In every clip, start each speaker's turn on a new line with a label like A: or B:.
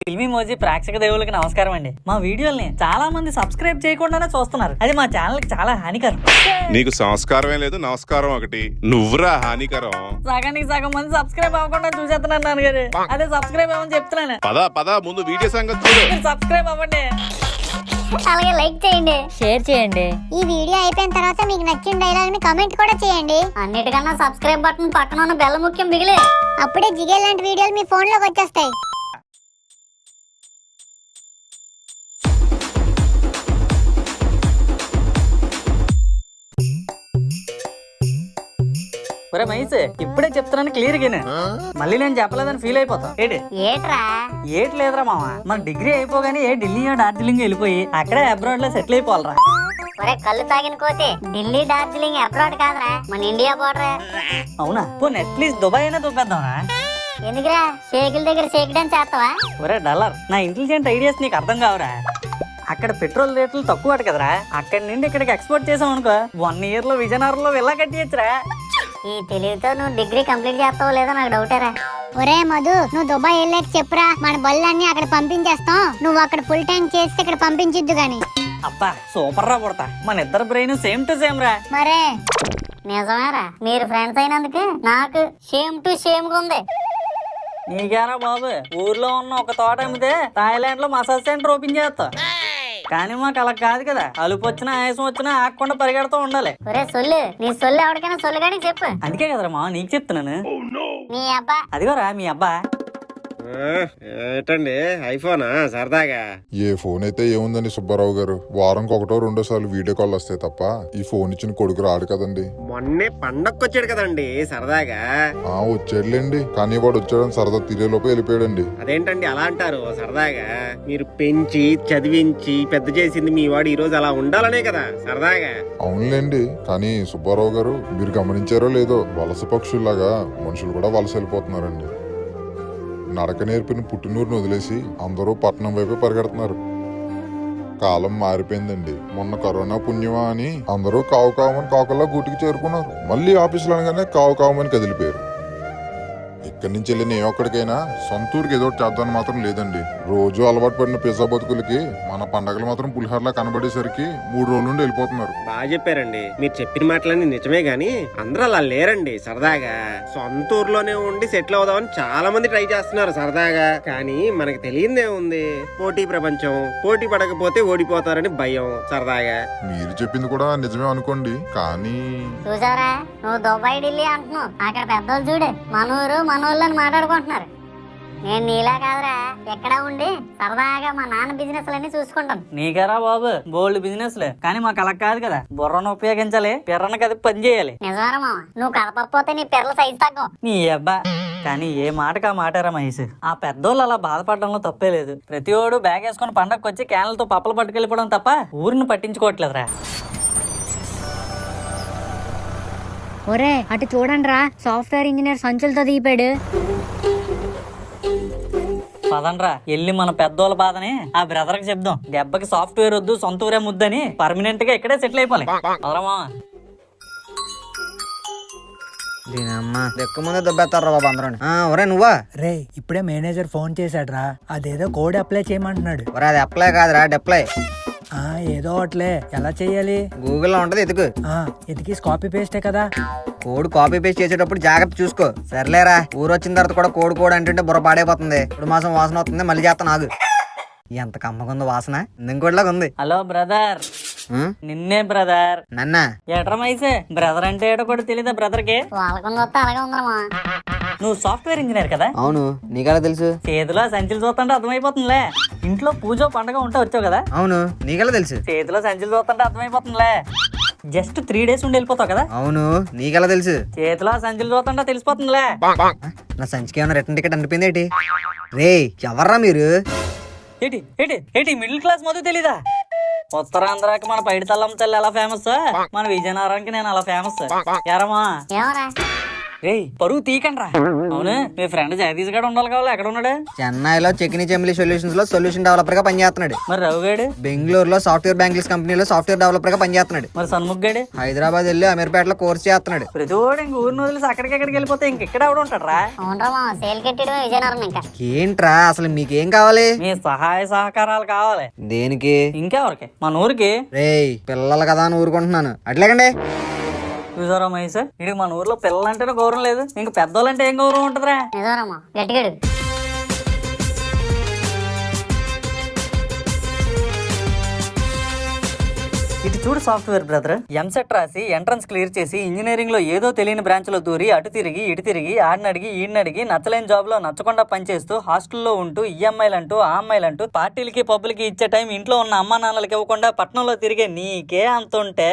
A: ఫిల్మీ మోజీ ప్రేక్షక దేవులకి నమస్కారం అండి. మా వీడియోల్ని చాలా మంది సబ్స్క్రైబ్ చేయకుండానే చూస్తున్నారు. అది మా ఛానల్ కి చాలా హానికరం.
B: నీకు సంస్కారమే లేదు, నమస్కారం ఒకటి. నువ్వురా హానికరం.
A: సగానికి సగం మంది సబ్స్క్రైబ్ అవ్వకుండా చూసేస్తున్నాను నాన్నగారు. అదే సబ్స్క్రైబ్ అవ్వని చెప్తున్నాను.
B: పద ముందు వీడియో సంగతి చూడు.
A: మీరు సబ్స్క్రైబ్ అవ్వండి,
C: అలాగే లైక్ చేయండి,
D: షేర్ చేయండి.
C: ఈ వీడియో అయిపోయిన తర్వాత మీకు నచ్చిన డైలాగ్ ని కామెంట్ కూడా చేయండి. అన్నిటికన్నా సబ్స్క్రైబ్ బటన్ పక్కన ఉన్న బెల్ ముఖ్యం బిగిలే. అప్పుడే జిగే లాంటి వీడియోలు మీ ఫోన్ లోకి వచ్చేస్తాయి.
A: ఒరే మహేష్, ఇప్పుడే చెప్తున్నాను క్లియర్ గా. మళ్ళీ నేను చెప్పలేదని ఫీల్ అయిపోతాం.
C: ఏట్రా
A: ఏటి లేదురా మామ, మన డిగ్రీ అయిపోగానే ఢిల్లీయో డార్జిలింగ్ వెళ్ళిపోయి అక్కడే అబ్రాడ్ లో సెటిల్ అయిపోవాలరా.
C: ఒరే కళ్ళు తాగిన కోతే ఢిల్లీ డార్జిలింగ్ అబ్రాడ్ కాదురా, మన ఇండియా బోర్డర్.
A: అవునా? పోనీ అట్లీస్ట్ దుబాయ్ అయినా చూపేద్దాంరా.
C: ఎందుకురా షేకుల దగ్గర షేక్ డాన్స్ చేస్తావా?
A: ఒరే డల్లర్, నా ఇంటెలిజెంట్ ఐడియాస్ నీకు అర్థం కావురా. అక్కడ పెట్రోల్ రేట్లు తక్కువ కదరా, అక్కడి నుండి ఇక్కడికి ఎక్స్పోర్ట్ చేసాం అనుకో 1 year లో విజయనగరంలో వెళ్ళా కట్టియచ్చురా.
C: ఈ తెలివితో నువ్వు డిగ్రీ కంప్లీట్ చేస్తావో లేదో నాకు డౌటేరా. ఒరే మధు, నువ్వు దుబాయ్ వెళ్ళాక చెప్పురా, మన బళ్ళన్నీ అక్కడ పంపించేస్తాం. నువ్వు అక్కడ ఫుల్ ట్యాంక్ చేసి ఇక్కడ పంపించిద్దు గాని.
A: అబ్బా సూపర్ రా పుడతా. మన ఇద్దరు బ్రెయిన్ సేమ్ టు సేమ్ రా.
C: మరే నిజమేరా, మీరు ఫ్రెండ్స్ అయినందుకు నాకు సేమ్ టు సేమ్ గా ఉంది.
A: నీకేరా బాబు, ఊర్లో ఉన్న ఒక తోట అమ్మితే థాయిలాండ్ లో మసాజ్ సెంటర్ ఓపెన్ చేస్తా. కానీ మాకు అలా కాదు కదా, అలుపు వచ్చినా ఆయాసం వచ్చినా ఆగకుండా పరిగెడుతూ ఉండాలి.
C: ఒరే సొల్లు, నీ సొల్లు ఎవరికైనా సొల్లుగానే చెప్పు.
A: అందుకే కదరా మా నీకు చెప్తున్నాను.
C: నీ అబ్బా
A: అదిగోరా మీ అబ్బా.
E: ఏంటండి ఐఫోనా సరదాగా?
F: ఏ ఫోన్ అయితే ఏముందండి సుబ్బారావు గారు, వారంకి 1-2 సార్లు వీడియో కాల్ వస్తాయి తప్ప ఈ ఫోన్ ఇచ్చిన కొడుకు రాడు కదండి.
E: మొన్నే పండక్కొచ్చాడు కదండి సరదాగా.
F: వచ్చాడులేండి, కానీ వాడు వచ్చాడని సరదా తీరేలోపు వెళ్ళిపోయాడండి.
E: అదేంటండి అలా అంటారు? సరదాగా మీరు పెంచి చదివించి పెద్ద చేసింది మీ వాడు ఈ రోజు అలా ఉండాలనే కదా సరదాగా.
F: అవునులేండి, కానీ సుబ్బారావు గారు మీరు గమనించారో లేదో, వలస పక్షుల్లాగా మనుషులు కూడా వలస వెళ్ళిపోతున్నారండి. నడక నేర్పిన పుట్టినూరుని వదిలేసి అందరూ పట్టణం వైపే పరిగెడుతున్నారు. కాలం మారిపోయిందండి. మొన్న కరోనా పుణ్యమా అని అందరూ కావు కావమని కాకుల్లా గూటికి చేరుకున్నారు. మళ్ళీ ఆఫీసులు అనగానే కావు కావమని కదిలిపోయారు. ఇక్కడి నుంచి వెళ్ళిన ఏ ఒక్కడికైనా సొంత ఊరికి ఏదో చేద్దామని మాత్రం లేదండి. రోజు అలవాటు పడిన పిజ్జా బతుకులకి మన పండగలు మాత్రం పులిహోరలా కనబడేసరికి 3 రోజుల నుండి వెళ్ళిపోతున్నారు.
E: బాగా చెప్పారండి. మీరు చెప్పిన మాటలన్నీ నిజమే గాని అందరూ అలా లేరండి. సరదాగా సొంత ఊర్లోనే ఉండి సెటిల్ అవుదామని చాలా మంది ట్రై చేస్తున్నారు సరదాగా. కానీ మనకు తెలియదేముంది, పోటీ ప్రపంచం. పోటీ పడకపోతే ఓడిపోతారని భయం సరదాగా.
F: మీరు చెప్పింది కూడా నిజమే అనుకోండి, కానీ
C: చూసారా, నువ్వు దుబాయ్ ఢిల్లీ అంటున్నావు, అక్కడ పెద్దోళ్ళు చూడు మనూరు మనోళ్ళని మాట్లాడుకుంటున్నారు. నేను నీలా కాదురా, ఎక్కడ ఉండి సరదాగా మా నాన్న బిజినెస్ లన్నీ చూసుకుంటాను.
A: నీకేరా బాబు బోల్డ్ బిజినెస్లే, కానీ మాకు అలా కాదు కదా. బుర్రను ఉపయోగించాలి, పిర్రను కదిపి పని చేయాలి.
C: నిజమేరా మామ, నువ్వు కదపకపోతే నీ పిల్లల సైజు తగ్గం.
A: నీ అబ్బా, కానీ ఏ మాటకా మాటారా మహేష్. ఆ పెద్దోళ్ళు అలా బాధపడడంలో తప్పే లేదు. ప్రతి ఓడు బ్యాగ్ వేసుకుని పండగకి వచ్చి క్యాన్లతో పప్పలు పట్టుకెళ్ళిపోవడం తప్ప ఊరిని పట్టించుకోవట్లేదురా.
D: ఒరే అటు చూడండి రా, సాఫ్ట్వేర్ ఇంజనీర్ సంచులతో దీపాడు.
A: పదండ్రా వెళ్ళి మన పెద్దోళ్ళ బాధని ఆ బ్రదర్ కి చెప్దాం. దెబ్బకి సాఫ్ట్వేర్ వద్దు, సొంత ఊరే ముద్దని పర్మనెంట్ గా ఇక్కడే సెటిల్ అయిపోవాలి. పదరమా.
G: దీనమ్మా దెక్క ముందే దొబ్బేస్తారా బాబు అందరూ. ఒరే నువ్వా?
H: రే ఇప్పుడే మేనేజర్ ఫోన్ చేశాడ్రా, అదేదో కోడ్ అప్లై చేయమంటున్నాడు.
G: ఒరే అది అప్లై కాదురా, డెప్లై.
H: ఏదో అట్లే, ఎలా చెయ్యాలి?
G: గూగుల్లో ఉంటది, ఎతుకు.
H: ఎతికి కాపీ పేస్టే కదా.
G: కోడ్ కాపీ పేస్ట్ చేసేటప్పుడు జాగ్రత్త చూసుకో. సర్లేరా, ఊరు వచ్చిన తర్వాత కూడా కోడ్ అంటుంటే బుర్ర పాడైపోతుంది. ఇప్పుడు మాసం వాసన వస్తుంది, మళ్ళీ చేస్తా నాకు. ఎంత కమ్మకుంది వాసన, ఇంకోటిలాగా ఉంది.
A: Hello brother. నిన్నే బ్రదర్.
G: నన్నా
A: ఎట్రమైసే బ్రదర్ అంటే ఏటో కూడా తెలీదా బ్రదర్ కి?
C: వాళ్ళకుండా వస్తే అలాగే ఉందమ్మా.
A: నువ్వు సాఫ్ట్వేర్ ఇంజనీర్ కదా?
G: అవును, నీకెలా తెలుసు?
A: చేతిలో సంచులు చూస్తుంటే అర్థమైపోతుందిలే. ఇంట్లో పూజ పండగ ఉంటే వచ్చావు కదా?
G: అవును, నీకెలా తెలుసు?
A: చేతిలో సంచులు చూస్తుంటే అర్థమైపోతుందిలే. జస్ట్ 3 days ఉండి వెళ్ళిపోతావు కదా?
G: అవును, నీకెలా తెలుసు?
A: చేతిలో సంచులు చూస్తుంటే తెలిసిపోతుందిలే.
G: నా సంచికి ఏమైనా రిటర్న్ టికెట్ అనిపింది ఏంటి? రే ఎవర్రా మీరు?
A: ఏంటి ఏంటి ఏంటి మిడిల్ క్లాస్ మధు తెలీదా? ఉత్తరాంధ్రాకి మన పైడితల్లమ్మ తల్లి ఎలా ఫేమస్, మన విజయనగరానికి నేను అలా ఫేమస్. ఎరమా
C: ఏమరా
A: రేయ్ పరువు తీకండ్రా. అవును మీ ఫ్రెండ్ జగదీష్ గారు ఉండాలి కావాలి, ఎక్కడ ఉన్నాడు?
G: చెన్నైలో చెక్ని చెమ్మిలి సొల్యూషన్స్ లో సొల్యూషన్ డెవలపర్ గా పనిచేస్తున్నాడు.
A: మరి రవి గాడు?
G: బెంగళూరులో సాఫ్ట్వేర్ బ్యాంకింగ్స్ కంపెనీలో సాఫ్ట్వేర్ డెవలపర్ గా పనిచేస్తున్నాడు.
A: మరి సన్ముఖ్ గాడు?
G: హైదరాబాద్ వెళ్ళి అమీర్పేటలో కోర్స్ చేస్తున్నాడు.
A: ప్రతివాడు ఇంక ఊరిని వదిలేసి అక్కడికి వెళ్ళిపోతే ఇంకెక్కడ ఎవడు ఉంటాడ్రా?
C: అవునరా మామ, సేల్ కట్టడమే విజయనగరం. ఇంకా
G: ఏంట్రా అసలు మీకేం కావాలి?
A: మీ సహాయ సహకారాలు కావాలి.
G: దేనికి?
A: ఇంకెవరికి? మన ఊరికి.
G: రేయ్ పిల్లలు కదా అని ఊరుకుంటున్నాను, అట్లేకండి.
A: చూసారా మహేష్, ఇది మన ఊర్లో పిల్లలంటేనే గౌరవం లేదు, ఇంక పెద్దోళ్ళంటే ఏం గౌరవం ఉంటదిరా?
C: నిజమరమ్మా, గట్టిగాడు.
A: ఇటు చూడు సాఫ్ట్వేర్ బ్రదర్, ఎంసెట్ రాసి ఎంట్రన్స్ క్లియర్ చేసి ఇంజనీరింగ్ లో ఏదో తెలియని బ్రాంచ్ లో దూరి అటు తిరిగి ఇటు తిరిగి ఆడినడిగి ఈడినడిగి నచ్చలేని జాబ్ లో నచ్చకుండా పనిచేస్తూ హాస్టల్లో ఉంటూ ఈఎంఐలంటూ ఆ అమ్మాయిలంటూ పార్టీలకి పబ్బులకి ఇచ్చే టైం ఇంట్లో ఉన్న అమ్మా నాన్నలకి ఇవ్వకుండా పట్టణంలో తిరిగే నీకే అంత ఉంటే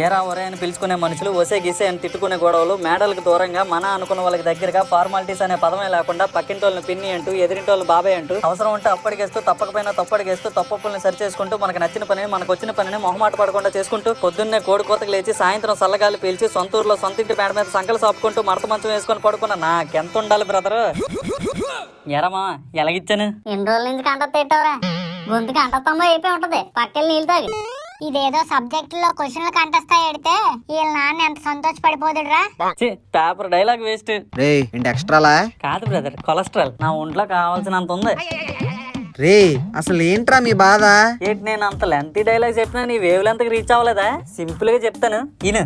A: ఏరా ఒరే అని పిలుచుకునే మనుషులు, ఒసే గిసే అని తిట్టుకునే గొడవలు, మేడలకు దూరంగా మన అనుకున్న వాళ్ళకి దగ్గరగా ఫార్మాలిటీస్ అనే పదమే లేకుండా పక్కింటోళ్ళని పిన్ని అంటూ ఎదిరింటోళ్ళు బాబాయ్ అంటూ అవసరం ఉంటే అప్పటికేస్తూ తప్పకపోయినా తప్పడిగేస్తూ తప్పుల్ని సరి చేసుకుంటూ మనకు నచ్చిన పని మనకు వచ్చిన పనిని మొహమాట పడకుండా చేసుకుంటూ పొద్దున్నే కోడి కోతకు లేచి సాయంత్రం సల్లగాలి పీల్చి సొంత ఊర్లో సొంత ఇంటి పేడ మీద సంకలు సాపుకుంటూ మడత మంచం వేసుకొని పడుకున్న నాకెంత ఉండాలి బ్రదర్? ఎరమా ఎలాగిచ్చాను?
C: ఎన్ని రోజుల నుంచి కంట తిట్టవరా? గొంతుకి అంటస్తంభం అయిపోయి ఉంటది, పక్కన నీళ్ళు తాగి. ఇదేదో సబ్జెక్ట్ లో క్వశ్చన్లు కంటస్తాయి ఎడితే వీళ్ళ నాన్న ఎంత సంతోషపడిపోదుడురా.
A: Paper dialogue waste.
G: రేయ్ ఏంటి ఎక్స్ట్రాలా?
A: కాదు బ్రదర్, కొలెస్ట్రాల్ నా ఒంట్లో కావాల్సినంత ఉంది.
G: రే అసలు ఏంట్రా మీ బాధ?
A: ఏంటి నేను అంత లెంతీ డైలాగ్ చెప్పినా నీ వేవ్ లెంత్ రీచ్ అవ్వలేదా? సింపుల్ గా చెప్తాను ఈయన.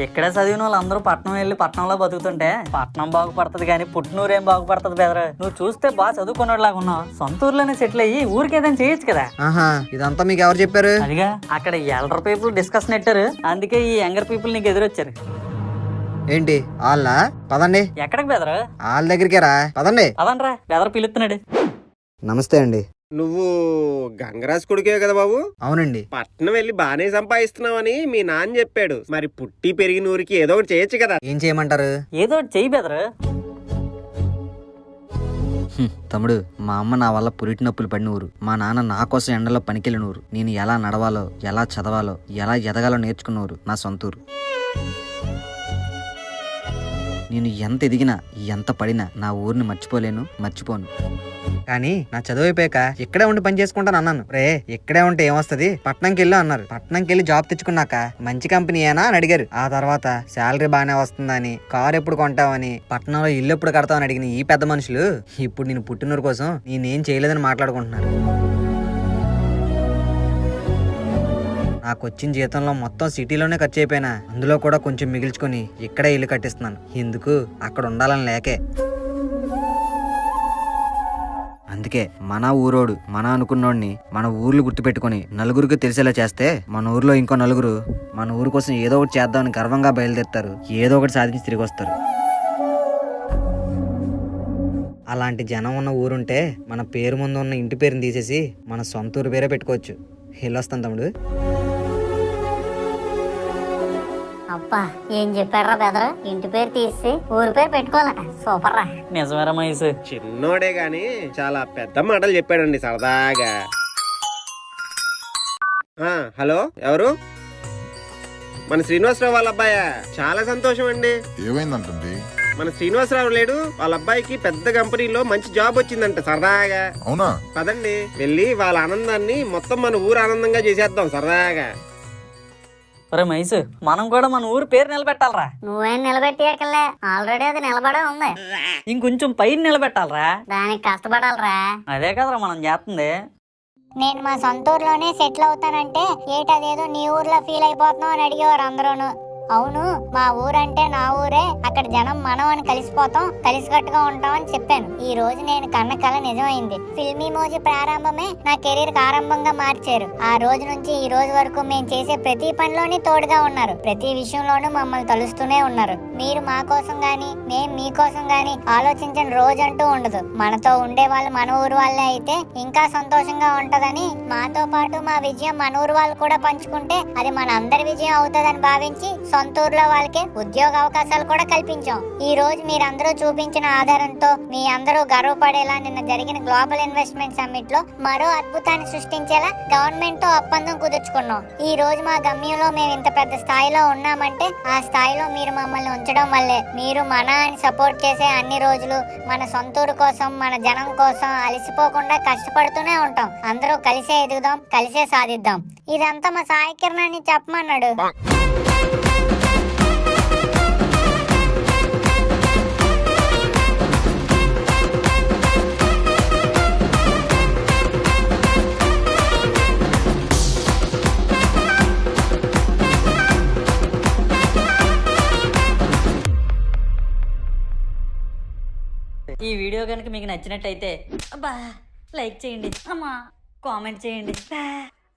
A: ఎక్కడ చదివిన వాళ్ళందరూ పట్నం వెళ్ళి పట్నంలో బతుకుతుంటే పట్నం బాగుపడుతుంది కానీ పుట్టినూరు ఏం బాగుపడుతుంది బెదరు? నువ్వు చూస్తే బాగా చదువుకున్నలాగా ఉన్నావు, సొంత ఊర్లోనే సెటిల్ అయ్యి ఊరికి ఏదైనా చేయొచ్చు కదా.
G: ఆహా ఇదంతా మీకు ఎవరు చెప్పారు?
A: అదిగా అక్కడ ఎల్డర్ పీపుల్ డిస్కషన్ నెట్టారు, అందుకే ఈ యంగర్ పీపుల్ నీకు ఎదురొచ్చారు.
G: ఏంటి వాళ్ళ? పదండి.
A: ఎక్కడికి బెదరు?
G: వాళ్ళ దగ్గరికే రా, పదండి.
A: అదనరా బెదరు పిలుస్తున్నాడు.
G: నమస్తే అండి.
E: నువ్వు గంగరాజ్ కొడుకే కదా బాబు?
G: అవునండి.
E: పట్నం వెళ్ళి బానే సంపాదిస్తున్నావని మీ నాన్న చెప్పాడు. మరి పుట్టి పెరిగిన ఊరికి ఏదో ఒకటి చేయొచ్చు కదా.
G: ఏం చేయమంటారు?
A: ఏదో ఒకటి చెయ్యి బెదరు.
G: తమ్ముడు, మా అమ్మ నా వల్ల పురిటి నొప్పులు పడిన ఊరు, మా నాన్న నా కోసం ఎండలో పనికెళ్ళిన ఊరు, నేను ఎలా నడవాలో ఎలా చదవాలో ఎలా ఎదగాలో నేర్చుకున్న ఊరు నా సొంత ఊరు. నేను ఎంత ఎదిగినా ఎంత పడినా నా ఊరిని మర్చిపోను. కానీ నా చదువు అయిపోయాక ఇక్కడే ఉండి పని చేసుకుంటాను అన్నాను. రే ఇక్కడే ఉంటే ఏమొస్తుంది, పట్నంకి వెళ్ళు అన్నారు. పట్నంకి వెళ్ళి జాబ్ తెచ్చుకున్నాక మంచి కంపెనీ ఏనా అని అడిగారు. ఆ తర్వాత శాలరీ బాగానే వస్తుందని, కారు ఎప్పుడు కొంటావని, పట్నంలో ఇల్లు ఎప్పుడు కడతావని అడిగిన ఈ పెద్ద మనుషులు ఇప్పుడు నేను పుట్టినూరు కోసం నేనేం చేయలేదని మాట్లాడుకుంటున్నారు. నాకు వచ్చిన జీతంలో మొత్తం సిటీలోనే ఖర్చు అయిపోయినా అందులో కూడా కొంచెం మిగిల్చుకొని ఇక్కడే ఇల్లు కట్టిస్తున్నాను. ఎందుకు, అక్కడ ఉండాలని లేకే. అందుకే మన ఊరోడు మన అనుకున్నోడిని మన ఊర్లు గుర్తుపెట్టుకుని నలుగురికి తెలిసేలా చేస్తే మన ఊర్లో ఇంకో నలుగురు మన ఊరు కోసం ఏదో ఒకటి చేద్దామని గర్వంగా బయలుదేరుతారు, ఏదో ఒకటి సాధించి తిరిగి వస్తారు. అలాంటి జనం ఉన్న ఊరుంటే మన పేరు ముందు ఉన్న ఇంటి పేరుని తీసేసి మన సొంత ఊరు పేరే పెట్టుకోవచ్చు. వెళ్ళొస్తాను తమ్ముడు.
C: అబ్బా ఏం చెప్పారా బెదరు, ఇంటి పేరు తీసి ఊరి పేరు పెట్టుకోవాలట. సూపర్ రా.
A: నిజమేరా మహేష్,
E: చిన్నోడే గాని చాలా పెద్ద మాటలు చెప్పాడండి సరదాగా. హలో ఎవరు? మన శ్రీనివాసరావు వాళ్ళ అబ్బాయా? చాలా సంతోషం అండి.
F: ఏమైందంటండి?
E: మన శ్రీనివాసరావు లేడు, వాళ్ళ అబ్బాయికి పెద్ద కంపెనీలో మంచి జాబ్ వచ్చిందంట సరదాగా.
F: అవునా?
E: పదండి వెళ్ళి వాళ్ళ ఆనందాన్ని మొత్తం మన ఊరు ఆనందంగా చేసేద్దాం సరదాగా.
A: ఒరే మహేష్, మనం కూడా మన ఊరు పేరు నిలబెట్టాలరా.
C: నువ్వేం నిలబెట్టియకలే, ఆల్రెడీ అది నిలబడే ఉంది.
A: ఇంకొంచెం పైన నిలబెట్టాలరా.
C: దానికి కష్టపడాలరా.
A: అదే కదరా మనం చేస్తుంది.
C: నేను మా సొంత ఊర్లోనే సెటిల్ అవుతానంటే ఏటదేదో నీ ఊర్లో ఫీల్ అయిపోతున్నావు అని అడిగేవారు అందరూను. అవును, మా ఊరంటే నా ఊరే, అక్కడ జనం మనం అని కలిసిపోతాం, కలిసికట్టుగా ఉంటాం అని చెప్పాను. ఈ రోజు నేను కన్న కల నిజమైంది. ఫిల్మీ మోజీ ప్రారంభమే నా కెరీర్ ఆరంభంగా మార్చారు. ఆ రోజు నుంచి ఈ రోజు వరకు మేము చేసే ప్రతి పనిలోని తోడుగా ఉన్నారు, ప్రతి విషయంలోనూ మమ్మల్ని తలుస్తూనే ఉన్నారు. మీరు మా కోసం గాని మేం మీకోసం గాని ఆలోచించని రోజు అంటూ ఉండదు. మనతో ఉండే వాళ్ళు మన ఊరు వాళ్ళే అయితే ఇంకా సంతోషంగా ఉంటదని, మాతో పాటు మా విజయం మన ఊరు వాళ్ళు కూడా పంచుకుంటే అది మన అందరి విజయం అవుతుందని భావించి సొంత ఊర్లో వాళ్ళకి ఉద్యోగ అవకాశాలు కూడా కల్పించాం. ఈ రోజు మీరందరూ చూపించిన ఆధారంతో మీ అందరూ గర్వపడేలా నిన్న జరిగిన గ్లోబల్ ఇన్వెస్ట్మెంట్ సమ్మిట్ లో మరో అద్భుతాన్ని సృష్టించేలా గవర్నమెంట్ తో ఒప్పందం కుదుర్చుకున్నాం. ఈ రోజు మా గమ్యంలో మేము ఇంత పెద్ద స్థాయిలో ఉన్నామంటే ఆ స్థాయిలో మీరు మమ్మల్ని ఉంచడం వల్లే. మీరు మన అని సపోర్ట్ చేసే అన్ని రోజులు మన సొంతూరు కోసం, మన జనం కోసం అలసిపోకుండా కష్టపడుతూనే ఉంటాం. అందరూ కలిసే ఎదుగుదాం, కలిసే సాధిద్దాం. ఇదంతా మా సాయి కిరణ్ అని చెప్పమన్నాడు.
A: ఈ వీడియో కనుక మీకు నచ్చినట్టయితే అబ్బా లైక్ చేయండి, అమ్మా కామెంట్ చేయండి,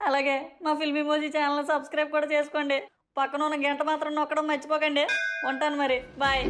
A: అలాగే మా ఫిల్మీ మోజీ ఛానల్ సబ్స్క్రైబ్ కూడా చేసుకోండి. పక్కన ఉన్న గంట మాత్రం నొక్కడం మర్చిపోకండి. ఉంటాను మరి, బాయ్.